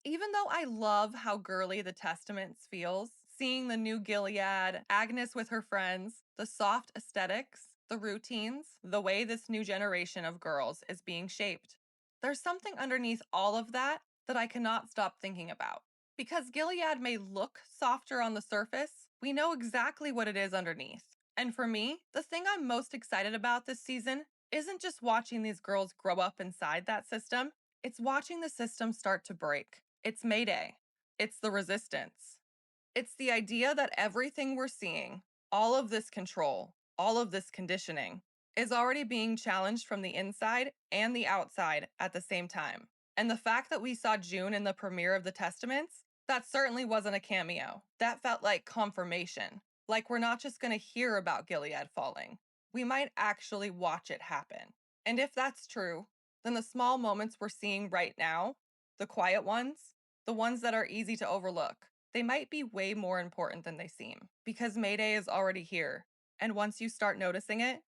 Even though I love how girly the Testaments feels, seeing the new Gilead, Agnes with her friends, the soft aesthetics, the routines, the way this new generation of girls is being shaped. There's something underneath all of that that I cannot stop thinking about. Because Gilead may look softer on the surface, we know exactly what it is underneath. And for me, the thing I'm most excited about this season isn't just watching these girls grow up inside that system, it's watching the system start to break. It's Mayday. It's the resistance. It's the idea that everything we're seeing, all of this control, all of this conditioning, is already being challenged from the inside and the outside at the same time. And the fact that we saw June in the premiere of the Testaments, that certainly wasn't a cameo. That felt like confirmation. Like we're not just going to hear about Gilead falling, we might actually watch it happen. And if that's true, then the small moments we're seeing right now, the quiet ones, the ones that are easy to overlook, they might be way more important than they seem. Because Mayday is already here, and once you start noticing it,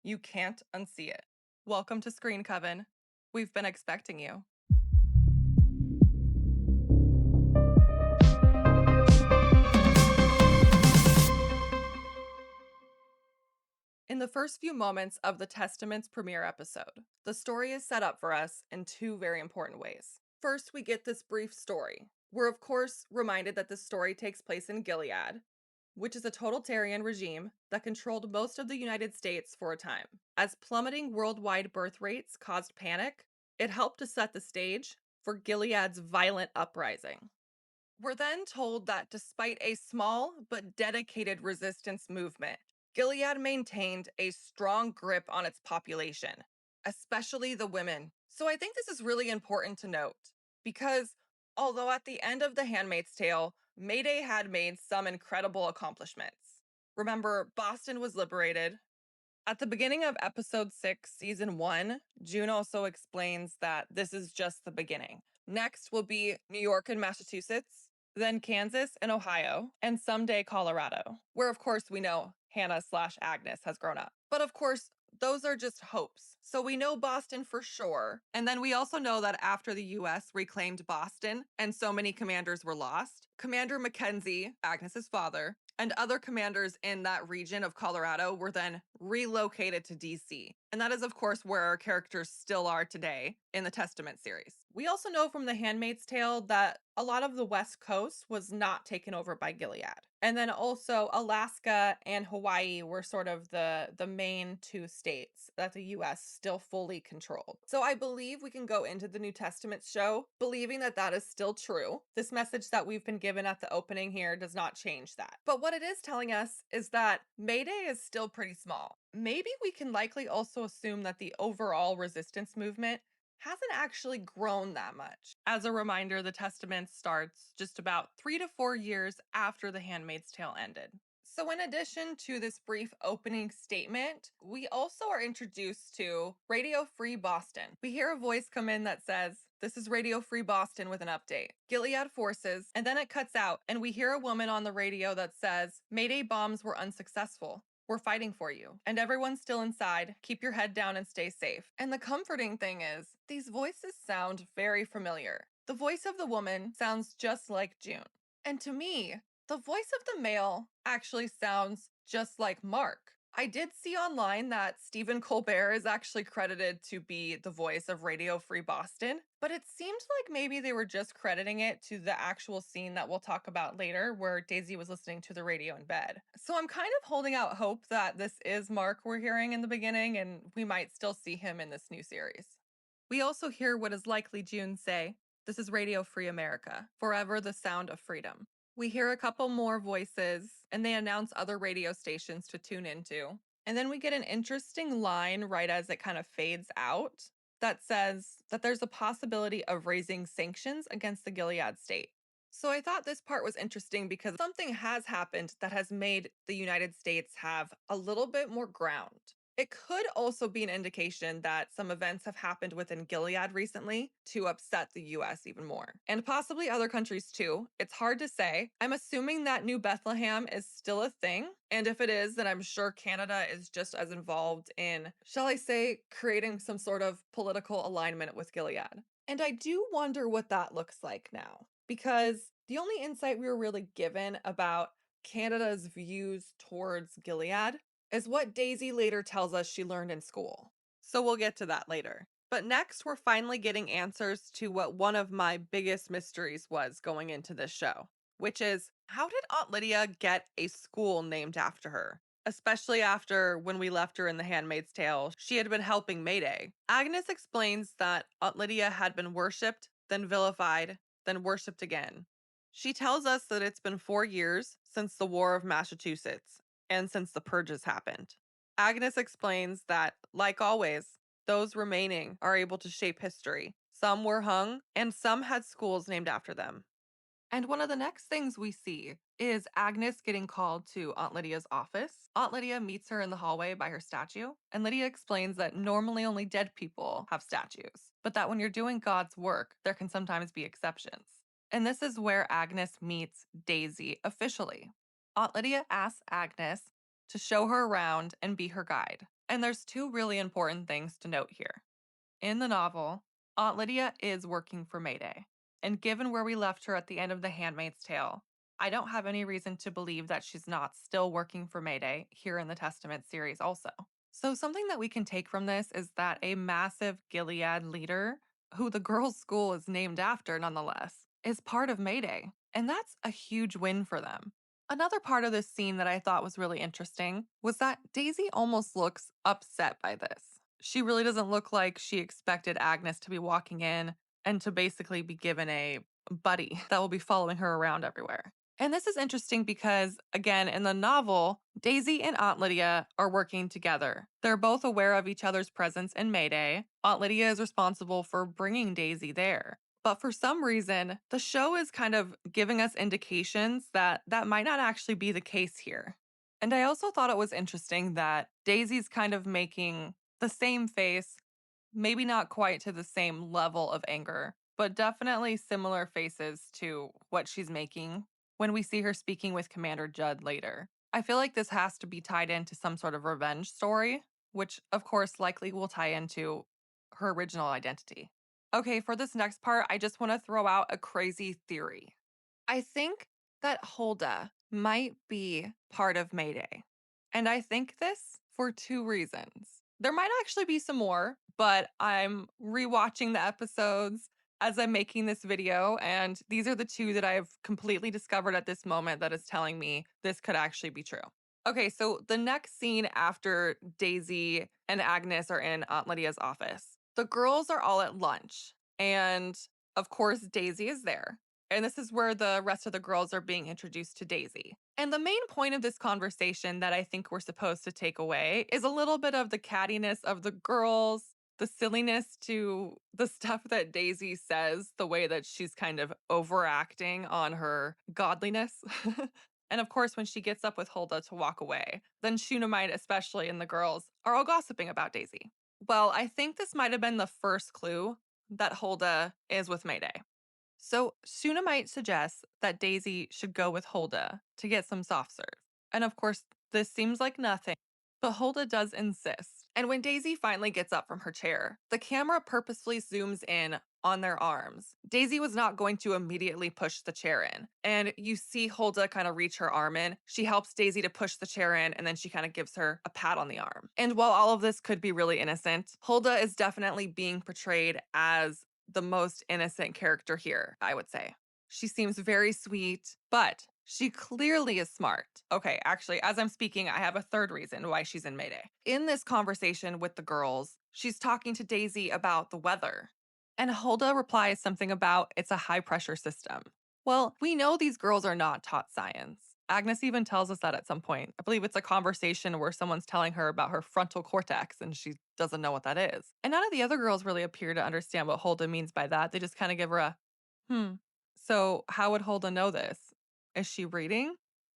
you can't unsee it. Welcome to Screen Coven. We've been expecting you. In the first few moments of the Testament's premiere episode, the story is set up for us in two very important ways. First, we get this brief story. We're, of course, reminded that this story takes place in Gilead, which is a totalitarian regime that controlled most of the United States for a time. As plummeting worldwide birth rates caused panic, it helped to set the stage for Gilead's violent uprising. We're then told that despite a small but dedicated resistance movement, Gilead maintained a strong grip on its population, especially the women. So I think this is really important to note because although at the end of The Handmaid's Tale, Mayday had made some incredible accomplishments. Remember, Boston was liberated. At the beginning of episode 6, season 1, June also explains that this is just the beginning. Next will be New York and Massachusetts, then Kansas and Ohio, and someday Colorado, where of course we know Hannah/Agnes has grown up. But of course, those are just hopes. So we know Boston for sure. And then we also know that after the US reclaimed Boston and so many commanders were lost, Commander Mackenzie, Agnes's father, and other commanders in that region of Colorado were then relocated to DC. And that is, of course, where our characters still are today in the Testament series. We also know from The Handmaid's Tale that a lot of the West Coast was not taken over by Gilead. And then also Alaska and Hawaii were sort of the main two states that the US still fully controlled. So I believe we can go into the New Testament show believing that that is still true. This message that we've been given at the opening here does not change that. But what it is telling us is that Mayday is still pretty small. Maybe we can likely also assume that the overall resistance movement hasn't actually grown that much. As a reminder, the Testament starts just about 3 to 4 years after The Handmaid's Tale ended. So, in addition to this brief opening statement, we also are introduced to Radio Free Boston. We hear a voice come in that says, "This is Radio Free Boston with an update. Gilead forces," and then it cuts out, and we hear a woman on the radio that says, "Mayday bombs were unsuccessful. We're fighting for you. And everyone's still inside. Keep your head down and stay safe." And the comforting thing is, these voices sound very familiar. The voice of the woman sounds just like June. And to me, the voice of the male actually sounds just like Mark. I did see online that Stephen Colbert is actually credited to be the voice of Radio Free Boston, but it seemed like maybe they were just crediting it to the actual scene that we'll talk about later where Daisy was listening to the radio in bed. So I'm kind of holding out hope that this is Mark we're hearing in the beginning and we might still see him in this new series. We also hear what is likely June say, "This is Radio Free America, forever the sound of freedom." We hear a couple more voices, and they announce other radio stations to tune into. And then we get an interesting line right as it kind of fades out that says that there's a possibility of raising sanctions against the Gilead state. So I thought this part was interesting because something has happened that has made the United States have a little bit more ground. It could also be an indication that some events have happened within Gilead recently to upset the US even more, and possibly other countries too. It's hard to say. I'm assuming that New Bethlehem is still a thing, and if it is, then I'm sure Canada is just as involved in, shall I say, creating some sort of political alignment with Gilead. And I do wonder what that looks like now, because the only insight we were really given about Canada's views towards Gilead is what Daisy later tells us she learned in school. So we'll get to that later. But next, we're finally getting answers to what one of my biggest mysteries was going into this show, which is how did Aunt Lydia get a school named after her? Especially after when we left her in The Handmaid's Tale, she had been helping Mayday. Agnes explains that Aunt Lydia had been worshipped, then vilified, then worshipped again. She tells us that it's been 4 years since the War of Massachusetts and since the purges happened. Agnes explains that, like always, those remaining are able to shape history. Some were hung, and some had schools named after them. And one of the next things we see is Agnes getting called to Aunt Lydia's office. Aunt Lydia meets her in the hallway by her statue, and Lydia explains that normally only dead people have statues, but that when you're doing God's work, there can sometimes be exceptions. And this is where Agnes meets Daisy officially. Aunt Lydia asks Agnes to show her around and be her guide. And there's two really important things to note here. In the novel, Aunt Lydia is working for Mayday. And given where we left her at the end of The Handmaid's Tale, I don't have any reason to believe that she's not still working for Mayday here in the Testament series also. So, something that we can take from this is that a massive Gilead leader, who the girls' school is named after nonetheless, is part of Mayday. And that's a huge win for them. Another part of this scene that I thought was really interesting was that Daisy almost looks upset by this. She really doesn't look like she expected Agnes to be walking in and to basically be given a buddy that will be following her around everywhere. And this is interesting because, again, in the novel, Daisy and Aunt Lydia are working together. They're both aware of each other's presence in Mayday. Aunt Lydia is responsible for bringing Daisy there. But for some reason, the show is kind of giving us indications that that might not actually be the case here. And I also thought it was interesting that Daisy's kind of making the same face, maybe not quite to the same level of anger, but definitely similar faces to what she's making when we see her speaking with Commander Judd later. I feel like this has to be tied into some sort of revenge story, which of course likely will tie into her original identity. Okay, for this next part, I just want to throw out a crazy theory. I think that Holda might be part of Mayday. And I think this for two reasons. There might actually be some more, but I'm rewatching the episodes as I'm making this video, and these are the two that I've completely discovered at this moment that is telling me this could actually be true. Okay, so the next scene after Daisy and Agnes are in Aunt Lydia's office, the girls are all at lunch, and of course, Daisy is there. And this is where the rest of the girls are being introduced to Daisy. And the main point of this conversation that I think we're supposed to take away is a little bit of the cattiness of the girls, the silliness to the stuff that Daisy says, the way that she's kind of overacting on her godliness. And of course, when she gets up with Hulda to walk away, then Shunammite, especially, and the girls are all gossiping about Daisy. Well, I think this might have been the first clue that Hulda is with Mayday. So Shunammite suggests that Daisy should go with Hulda to get some soft serve. And of course, this seems like nothing, but Hulda does insist. And when Daisy finally gets up from her chair, the camera purposefully zooms in on their arms. Daisy was not going to immediately push the chair in. And you see Hulda kind of reach her arm in. She helps Daisy to push the chair in, and then she kind of gives her a pat on the arm. And while all of this could be really innocent, Hulda is definitely being portrayed as the most innocent character here, I would say. She seems very sweet, but she clearly is smart. Okay, actually, as I'm speaking, I have a third reason why she's in Mayday. In this conversation with the girls, she's talking to Daisy about the weather. And Hulda replies something about it's a high pressure system. Well, we know these girls are not taught science. Agnes even tells us that at some point. I believe it's a conversation where someone's telling her about her frontal cortex and she doesn't know what that is. And none of the other girls really appear to understand what Hulda means by that. They just kind of give her a, hmm. So, how would Hulda know this? Is she reading?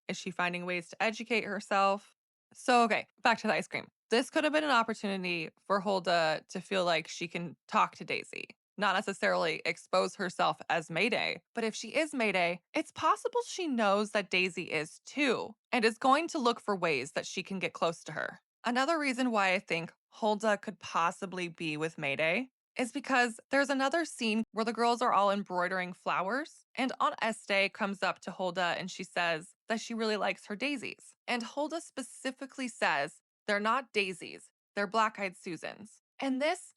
Is she finding ways to educate herself? So, okay, back to the ice cream. This could have been an opportunity for Hulda to feel like she can talk to Daisy, not necessarily expose herself as Mayday. But if she is Mayday, it's possible she knows that Daisy is too, and is going to look for ways that she can get close to her. Another reason why I think Hulda could possibly be with Mayday is because there's another scene where the girls are all embroidering flowers, and Aunt Este comes up to Holda and she says that she really likes her daisies. And Holda specifically says they're not daisies, they're black-eyed Susans. And this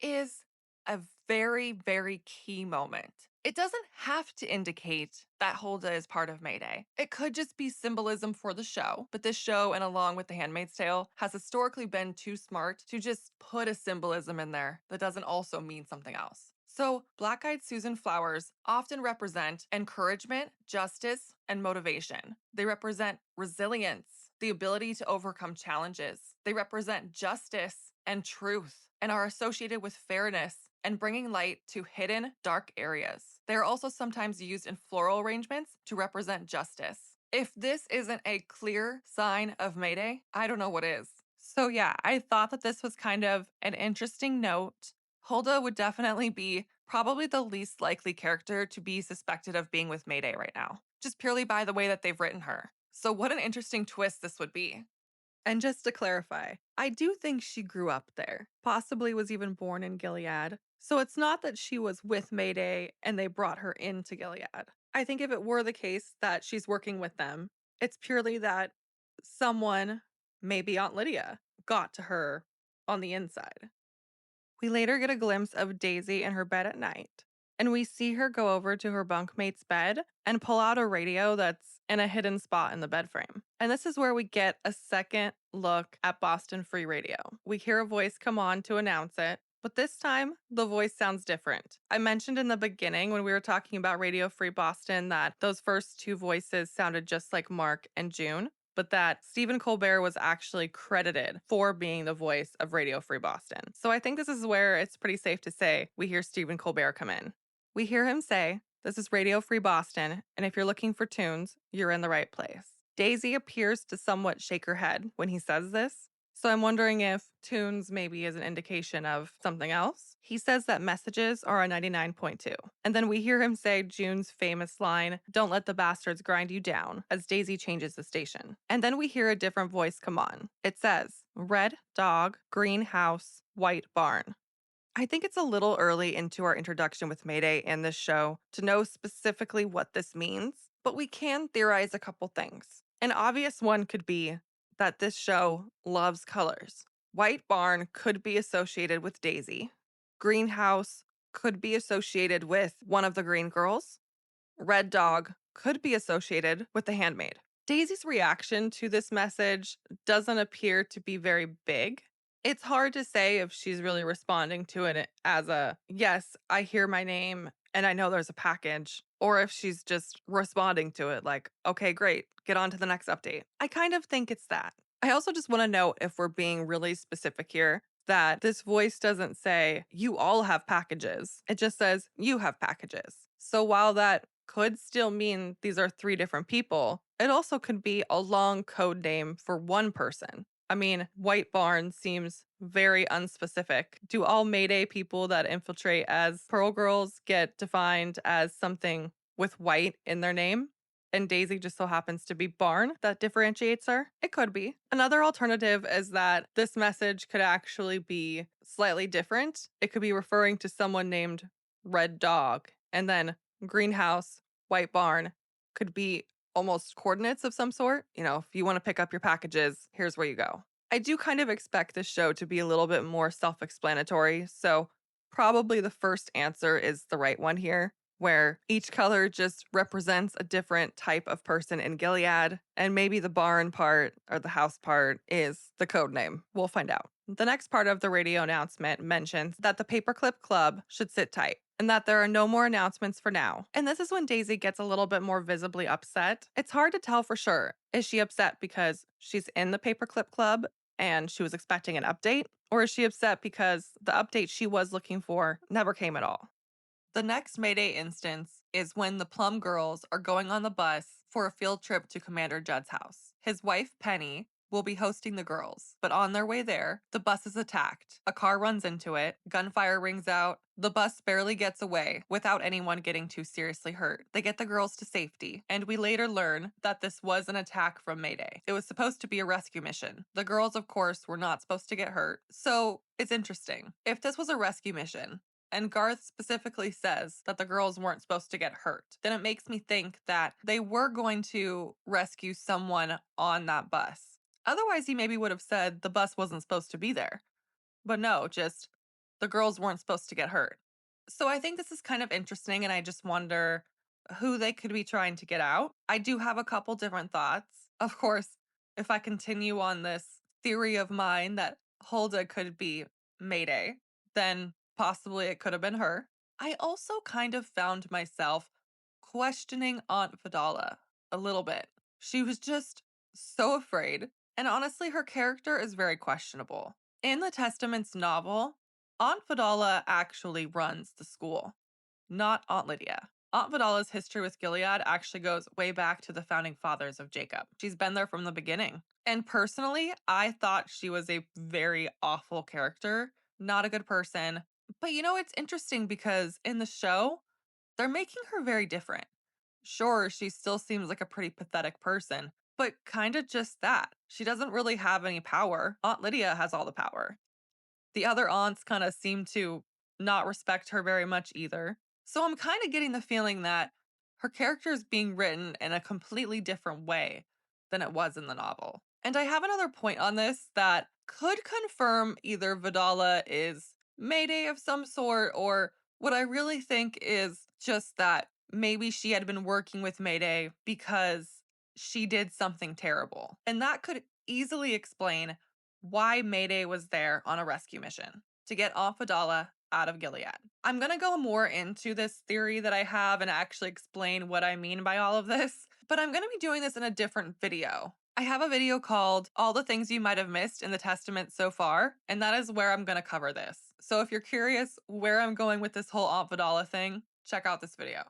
is a very, very key moment. It doesn't have to indicate that Holda is part of Mayday. It could just be symbolism for the show, but this show, and along with The Handmaid's Tale, has historically been too smart to just put a symbolism in there that doesn't also mean something else. So, black-eyed Susan flowers often represent encouragement, justice, and motivation. They represent resilience, the ability to overcome challenges. They represent justice and truth, and are associated with fairness and bringing light to hidden, dark areas. They are also sometimes used in floral arrangements to represent justice. If this isn't a clear sign of Mayday, I don't know what is. So yeah, I thought that this was kind of an interesting note. Hulda would definitely be probably the least likely character to be suspected of being with Mayday right now, just purely by the way that they've written her. So what an interesting twist this would be. And just to clarify, I do think she grew up there, possibly was even born in Gilead. So it's not that she was with Mayday and they brought her into Gilead. I think if it were the case that she's working with them, it's purely that someone, maybe Aunt Lydia, got to her on the inside. We later get a glimpse of Daisy in her bed at night, and we see her go over to her bunkmate's bed and pull out a radio that's in a hidden spot in the bed frame. And this is where we get a second look at Boston Free Radio. We hear a voice come on to announce it, but this time the voice sounds different. I mentioned in the beginning when we were talking about Radio Free Boston that those first two voices sounded just like Mark and June, but that Stephen Colbert was actually credited for being the voice of Radio Free Boston. So I think this is where it's pretty safe to say we hear Stephen Colbert come in. We hear him say, "This is Radio Free Boston, and if you're looking for tunes, you're in the right place." Daisy appears to somewhat shake her head when he says this, so I'm wondering if tunes maybe is an indication of something else. He says that messages are a 99.2. And then we hear him say June's famous line, "Don't let the bastards grind you down," as Daisy changes the station. And then we hear a different voice come on. It says, "Red dog, green house, white barn." I think it's a little early into our introduction with Mayday in this show to know specifically what this means, but we can theorize a couple things. An obvious one could be that this show loves colors. White barn could be associated with Daisy. Greenhouse could be associated with one of the green girls. Red dog could be associated with the handmaid. Daisy's reaction to this message doesn't appear to be very big. It's hard to say if she's really responding to it as a, "Yes, I hear my name and I know there's a package," or if she's just responding to it like, "Okay, great, get on to the next update." I kind of think it's that. I also just want to note, if we're being really specific here, that this voice doesn't say, "You all have packages." It just says, "You have packages." So while that could still mean these are three different people, it also could be a long code name for one person. I mean, White Barn seems very unspecific. Do all Mayday people that infiltrate as Pearl Girls get defined as something with white in their name? And Daisy just so happens to be Barn that differentiates her? It could be. Another alternative is that this message could actually be slightly different. It could be referring to someone named Red Dog, and then Greenhouse, White Barn could be almost coordinates of some sort. You know, if you want to pick up your packages, here's where you go. I do kind of expect this show to be a little bit more self explanatory, so probably the first answer is the right one here, where each color just represents a different type of person in Gilead, and maybe the barn part or the house part is the code name. We'll find out. The next part of the radio announcement mentions that the Paperclip Club should sit tight and that there are no more announcements for now. And this is when Daisy gets a little bit more visibly upset. It's hard to tell for sure. Is she upset because she's in the Paperclip Club and she was expecting an update? Or is she upset because the update she was looking for never came at all? The next Mayday instance is when the Plum girls are going on the bus for a field trip to Commander Judd's house. His wife, Penny, will be hosting the girls. But on their way there, the bus is attacked. A car runs into it, gunfire rings out. The bus barely gets away without anyone getting too seriously hurt. They get the girls to safety, and we later learn that this was an attack from Mayday. It was supposed to be a rescue mission. The girls, of course, were not supposed to get hurt. So it's interesting. If this was a rescue mission, and Garth specifically says that the girls weren't supposed to get hurt, then it makes me think that they were going to rescue someone on that bus. Otherwise, he maybe would have said the bus wasn't supposed to be there. But no, just the girls weren't supposed to get hurt. So I think this is kind of interesting, and I just wonder who they could be trying to get out. I do have a couple different thoughts. Of course, if I continue on this theory of mine that Holda could be Mayday, then possibly it could have been her. I also kind of found myself questioning Aunt Vidala a little bit. She was just so afraid, and honestly, her character is very questionable. In the Testament's novel, Aunt Vidala actually runs the school, not Aunt Lydia. Aunt Vidala's history with Gilead actually goes way back to the founding fathers of Jacob. She's been there from the beginning. And personally, I thought she was a very awful character, not a good person. But it's interesting because in the show, they're making her very different. Sure, she still seems like a pretty pathetic person, but kind of just that. She doesn't really have any power. Aunt Lydia has all the power. The other aunts kind of seem to not respect her very much either. So I'm kind of getting the feeling that her character is being written in a completely different way than it was in the novel. And I have another point on this that could confirm either Vidala is Mayday of some sort, or what I really think is just that maybe she had been working with Mayday because she did something terrible. And that could easily explain why Mayday was there on a rescue mission to get Aunt Vidala out of Gilead. I'm going to go more into this theory that I have and actually explain what I mean by all of this, but I'm going to be doing this in a different video. I have a video called All the Things You Might Have Missed in the Testament So Far, and that is where I'm going to cover this. So if you're curious where I'm going with this whole Aunt Vidala thing, check out this video.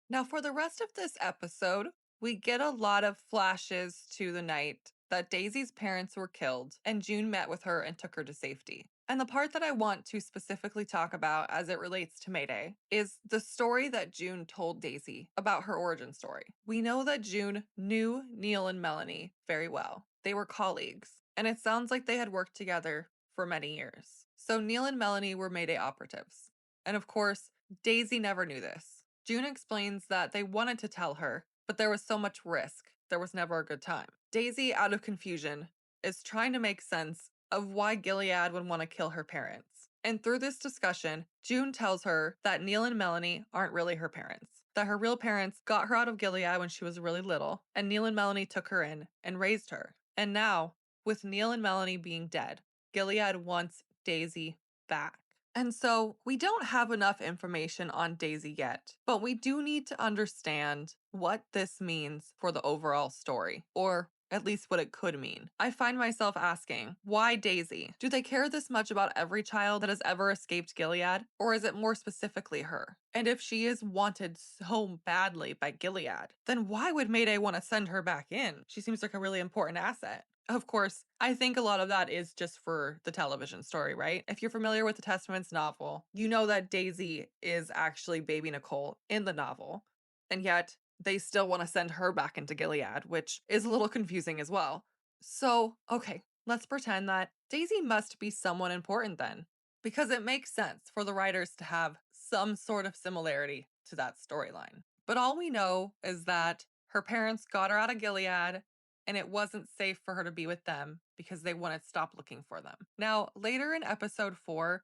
Now, for the rest of this episode, we get a lot of flashes to the night that Daisy's parents were killed and June met with her and took her to safety. And the part that I want to specifically talk about as it relates to Mayday is the story that June told Daisy about her origin story. We know that June knew Neil and Melanie very well. They were colleagues, and it sounds like they had worked together for many years. So Neil and Melanie were Mayday operatives. And of course, Daisy never knew this. June explains that they wanted to tell her, but there was so much risk, there was never a good time. Daisy, out of confusion, is trying to make sense of why Gilead would want to kill her parents. And through this discussion, June tells her that Neil and Melanie aren't really her parents, that her real parents got her out of Gilead when she was really little, and Neil and Melanie took her in and raised her. And now, with Neil and Melanie being dead, Gilead wants Daisy back. And so we don't have enough information on Daisy yet, but we do need to understand what this means for the overall story, or at least what it could mean. I find myself asking, why Daisy? Do they care this much about every child that has ever escaped Gilead, or is it more specifically her? And if she is wanted so badly by Gilead, then why would Mayday want to send her back in? She seems like a really important asset. Of course, I think a lot of that is just for the television story, right? If you're familiar with the Testament's novel, you know that Daisy is actually baby Nicole in the novel, and yet they still want to send her back into Gilead, which is a little confusing as well. So, okay, let's pretend that Daisy must be someone important then, because it makes sense for the writers to have some sort of similarity to that storyline. But all we know is that her parents got her out of Gilead, and it wasn't safe for her to be with them because they wanted to stop looking for them. Now, later in episode 4,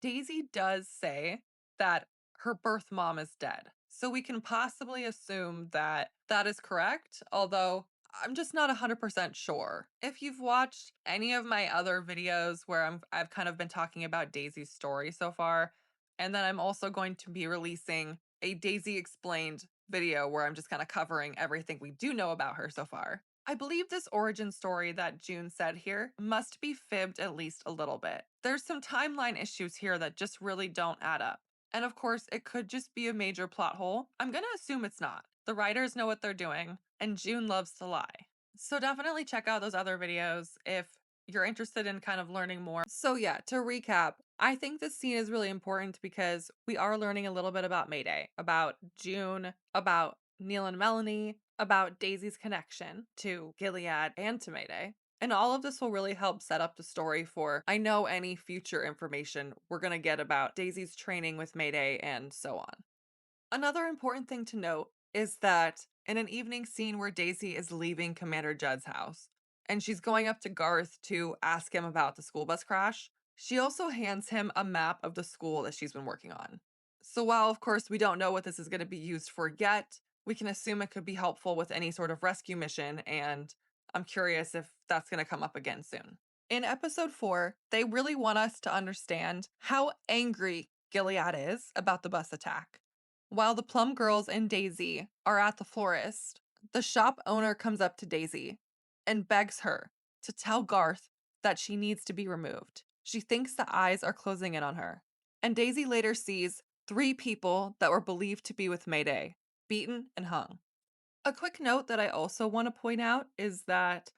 Daisy does say that her birth mom is dead. So we can possibly assume that that is correct, although I'm just not 100% sure. If you've watched any of my other videos where I've kind of been talking about Daisy's story so far, and then I'm also going to be releasing a Daisy Explained video where I'm just kind of covering everything we do know about her so far. I believe this origin story that June said here must be fibbed at least a little bit. There's some timeline issues here that just really don't add up. And of course, it could just be a major plot hole. I'm gonna assume it's not. The writers know what they're doing, and June loves to lie. So definitely check out those other videos if you're interested in kind of learning more. So yeah, to recap, I think this scene is really important because we are learning a little bit about Mayday, about June, about Neil and Melanie, about Daisy's connection to Gilead and to Mayday. And all of this will really help set up the story for, I know, any future information we're going to get about Daisy's training with Mayday and so on. Another important thing to note is that in an evening scene where Daisy is leaving Commander Judd's house and she's going up to Garth to ask him about the school bus crash, she also hands him a map of the school that she's been working on. So while, of course, we don't know what this is going to be used for yet, we can assume it could be helpful with any sort of rescue mission, and I'm curious if that's going to come up again soon. In episode 4, they really want us to understand how angry Gilead is about the bus attack. While the Plum Girls and Daisy are at the florist, the shop owner comes up to Daisy and begs her to tell Garth that she needs to be removed. She thinks the eyes are closing in on her. And Daisy later sees 3 people that were believed to be with Mayday, beaten and hung. A quick note that I also want to point out is that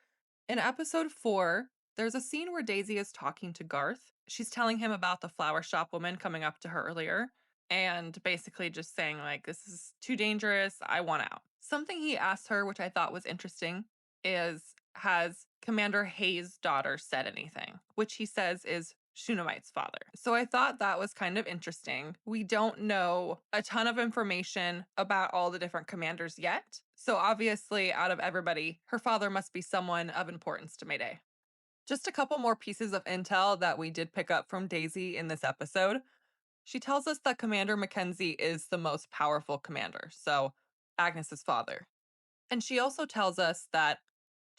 in episode 4, there's a scene where Daisy is talking to Garth. She's telling him about the flower shop woman coming up to her earlier and basically just saying, like, this is too dangerous. I want out. Something he asked her, which I thought was interesting, is has Commander Hayes' daughter said anything? Which he says is Shunammite's father. So I thought that was kind of interesting. We don't know a ton of information about all the different commanders yet. So obviously, out of everybody, her father must be someone of importance to Mayday. Just a couple more pieces of intel that we did pick up from Daisy in this episode. She tells us that Commander Mackenzie is the most powerful commander, so Agnes's father. And she also tells us that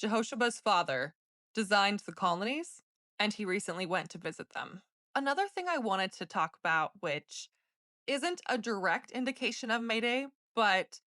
Jehoshaba's father designed the colonies, and he recently went to visit them. Another thing I wanted to talk about, which isn't a direct indication of Mayday, but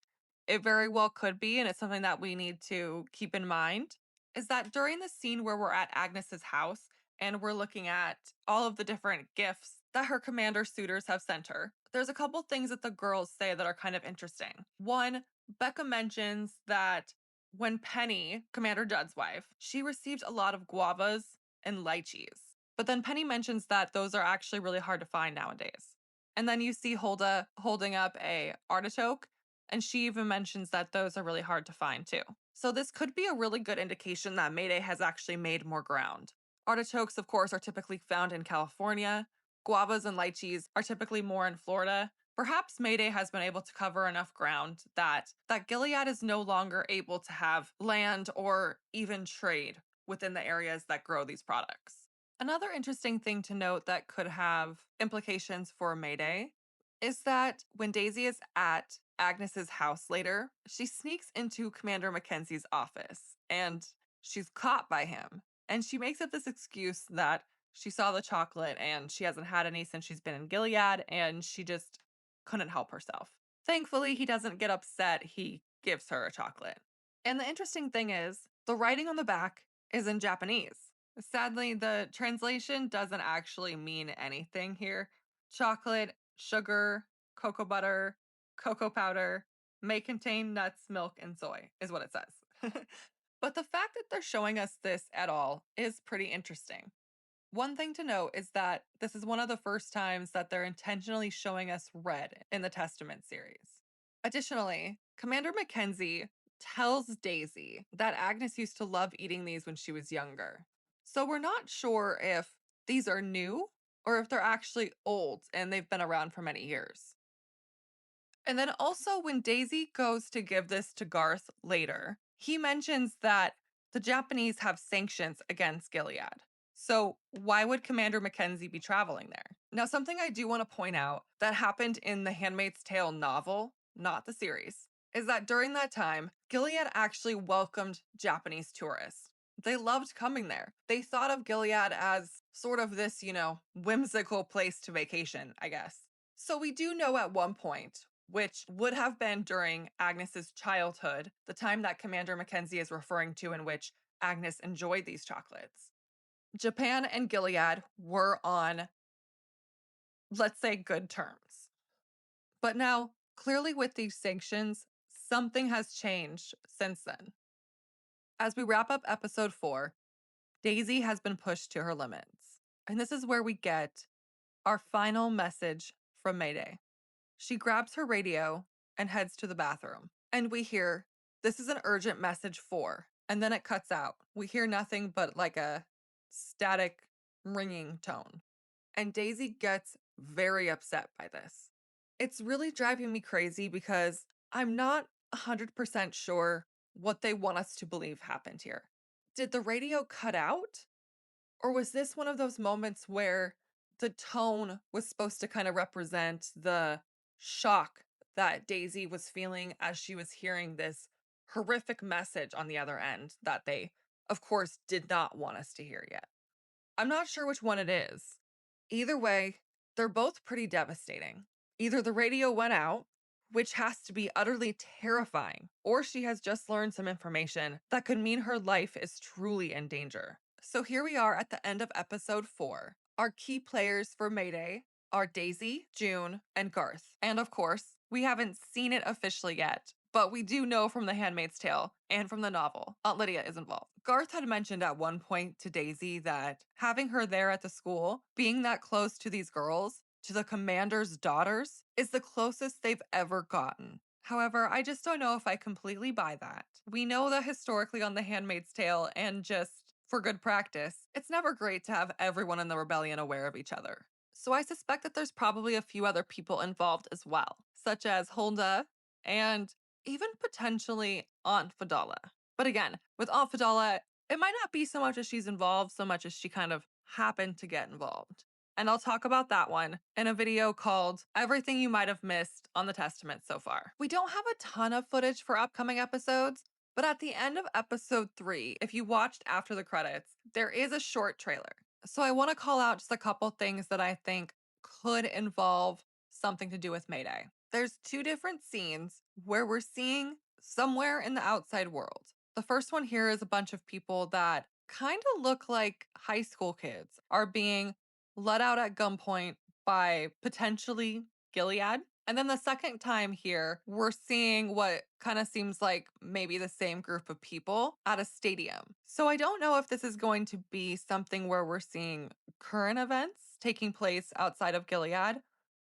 it very well could be, and it's something that we need to keep in mind, is that during the scene where we're at Agnes's house and we're looking at all of the different gifts that her commander suitors have sent her, there's a couple things that the girls say that are kind of interesting. One, Becca mentions that when Penny, Commander Judd's wife, she received a lot of guavas and lychees. But then Penny mentions that those are actually really hard to find nowadays. And then you see Holda holding up a artichoke, and she even mentions that those are really hard to find too. So this could be a really good indication that Mayday has actually made more ground. Artichokes, of course, are typically found in California. Guavas and lychees are typically more in Florida. Perhaps Mayday has been able to cover enough ground that Gilead is no longer able to have land or even trade within the areas that grow these products. Another interesting thing to note that could have implications for Mayday is that when Daisy is at Agnes's house later, she sneaks into Commander Mackenzie's office and she's caught by him. And she makes up this excuse that she saw the chocolate and she hasn't had any since she's been in Gilead and she just couldn't help herself. Thankfully, he doesn't get upset. He gives her a chocolate. And the interesting thing is, the writing on the back is in Japanese. Sadly, the translation doesn't actually mean anything here. Chocolate, sugar, cocoa butter, cocoa powder may contain nuts, milk, and soy, is what it says. But the fact that they're showing us this at all is pretty interesting. One thing to note is that this is one of the first times that they're intentionally showing us red in the Testament series. Additionally, Commander Mackenzie tells Daisy that Agnes used to love eating these when she was younger. So we're not sure if these are new or if they're actually old and they've been around for many years. And then also, when Daisy goes to give this to Garth later, he mentions that the Japanese have sanctions against Gilead. So, why would Commander Mackenzie be traveling there? Now, something I do want to point out that happened in the Handmaid's Tale novel, not the series, is that during that time, Gilead actually welcomed Japanese tourists. They loved coming there. They thought of Gilead as sort of this, whimsical place to vacation, I guess. So we do know at one point, which would have been during Agnes's childhood, the time that Commander Mackenzie is referring to in which Agnes enjoyed these chocolates. Japan and Gilead were on, let's say, good terms. But now, clearly with these sanctions, something has changed since then. As we wrap up episode 4, Daisy has been pushed to her limits. And this is where we get our final message from Mayday. She grabs her radio and heads to the bathroom. And we hear, "This is an urgent message for," and then it cuts out. We hear nothing but like a static ringing tone. And Daisy gets very upset by this. It's really driving me crazy because I'm not 100% sure what they want us to believe happened here. Did the radio cut out? Or was this one of those moments where the tone was supposed to kind of represent the shock that Daisy was feeling as she was hearing this horrific message on the other end that they, of course, did not want us to hear yet? I'm not sure which one it is. Either way, they're both pretty devastating. Either the radio went out, which has to be utterly terrifying, or she has just learned some information that could mean her life is truly in danger. So here we are at the end of episode 4. Our key players for Mayday are Daisy, June, and Garth. And of course, we haven't seen it officially yet, but we do know from The Handmaid's Tale and from the novel, Aunt Lydia is involved. Garth had mentioned at one point to Daisy that having her there at the school, being that close to these girls, to the commander's daughters, is the closest they've ever gotten. However, I just don't know if I completely buy that. We know that historically on The Handmaid's Tale, and just for good practice, it's never great to have everyone in the rebellion aware of each other. So I suspect that there's probably a few other people involved as well, such as Holda and even potentially Aunt Fadala. But again, with Aunt Fadala, it might not be so much as she's involved, so much as she kind of happened to get involved. And I'll talk about that one in a video called Everything You Might Have Missed on the Testament so far. We don't have a ton of footage for upcoming episodes, but at the end of episode 3, if you watched after the credits, there is a short trailer. So I want to call out just a couple things that I think could involve something to do with Mayday. There's 2 different scenes where we're seeing somewhere in the outside world. The first one here is a bunch of people that kind of look like high school kids are being let out at gunpoint by potentially Gilead. And then the second time here, we're seeing what kind of seems like maybe the same group of people at a stadium. So I don't know if this is going to be something where we're seeing current events taking place outside of Gilead,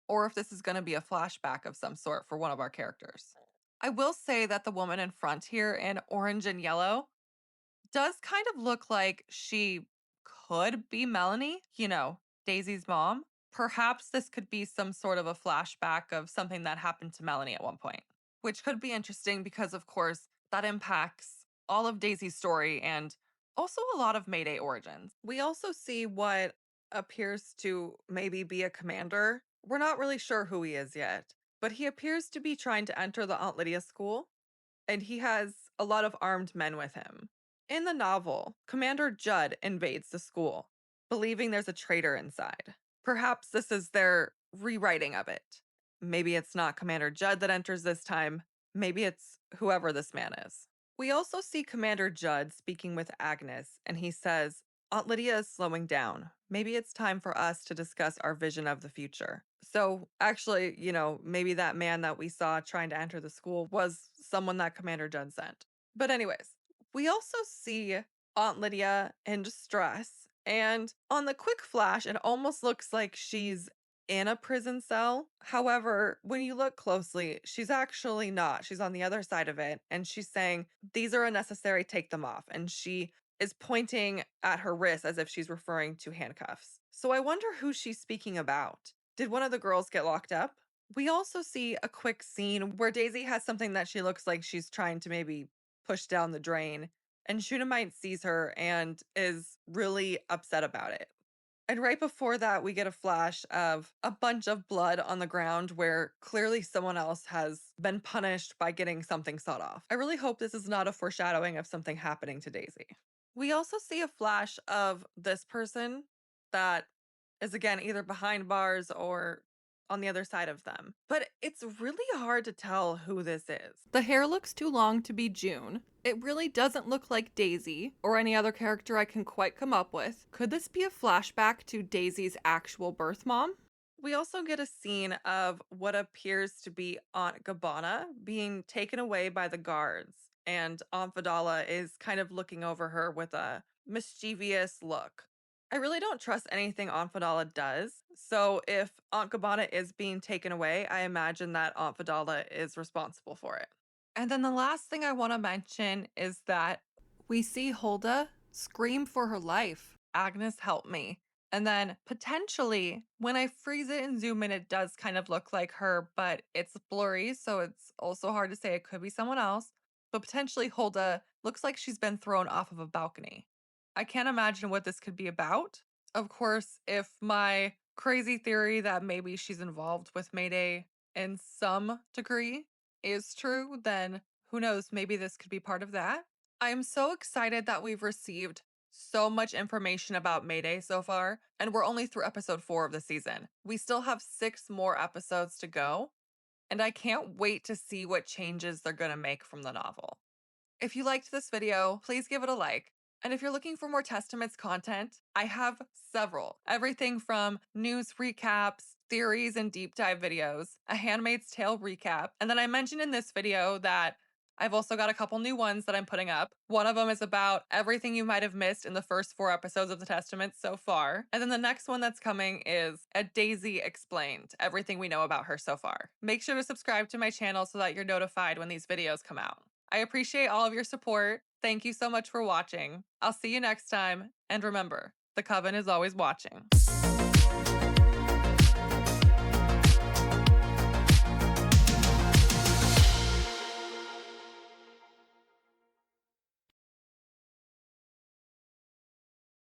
or if this is going to be a flashback of some sort for one of our characters. I will say that the woman in front here in orange and yellow does kind of look like she could be Melanie, Daisy's mom. Perhaps this could be some sort of a flashback of something that happened to Melanie at one point, which could be interesting because, of course, that impacts all of Daisy's story and also a lot of Mayday origins. We also see what appears to maybe be a commander. We're not really sure who he is yet, but he appears to be trying to enter the Aunt Lydia school, and he has a lot of armed men with him. In the novel, Commander Judd invades the school, believing there's a traitor inside. Perhaps this is their rewriting of it. Maybe it's not Commander Judd that enters this time. Maybe it's whoever this man is. We also see Commander Judd speaking with Agnes, and he says, "Aunt Lydia is slowing down. Maybe it's time for us to discuss our vision of the future." So, actually, maybe that man that we saw trying to enter the school was someone that Commander Judd sent. But, anyways, we also see Aunt Lydia in distress. And on the quick flash, it almost looks like she's in a prison cell. However, when you look closely, she's actually not. She's on the other side of it. And she's saying, "These are unnecessary, take them off." And she is pointing at her wrist as if she's referring to handcuffs. So I wonder who she's speaking about. Did one of the girls get locked up? We also see a quick scene where Daisy has something that she looks like she's trying to maybe push down the drain, and Shunamite sees her and is really upset about it. And right before that, we get a flash of a bunch of blood on the ground where clearly someone else has been punished by getting something sawed off. I really hope this is not a foreshadowing of something happening to Daisy. We also see a flash of this person that is, again, either behind bars or on the other side of them. But it's really hard to tell who this is. The hair looks too long to be June. It really doesn't look like Daisy or any other character I can quite come up with. Could this be a flashback to Daisy's actual birth mom? We also get a scene of what appears to be Aunt Gabbana being taken away by the guards. and Aunt Vidala is kind of looking over her with a mischievous look. I really don't trust anything Aunt Vidala does, so if Aunt Gabbana is being taken away, I imagine that Aunt Vidala is responsible for it. And then the last thing I want to mention is that we see Holda scream for her life. Agnes, help me. And then potentially, when I freeze it and zoom in, it does kind of look like her, but it's blurry, so it's also hard to say it could be someone else. But potentially, Holda looks like she's been thrown off of a balcony. I can't imagine what this could be about. Of course, if my crazy theory that maybe she's involved with Mayday in some degree is true, then who knows? Maybe this could be part of that. I am so excited that we've received so much information about Mayday so far, and we're only through episode 4 of the season. We still have 6 more episodes to go, and I can't wait to see what changes they're going to make from the novel. If you liked this video, please give it a like. And if you're looking for more Testaments content, I have several. Everything from news recaps, theories, and deep dive videos, a Handmaid's Tale recap, and then I mentioned in this video that I've also got a couple new ones that I'm putting up. One of them is about everything you might have missed in the first 4 episodes of the Testaments so far. And then the next one that's coming is a Daisy Explained, everything we know about her so far. Make sure to subscribe to my channel so that you're notified when these videos come out. I appreciate all of your support. Thank you so much for watching. I'll see you next time. And remember, the Coven is always watching.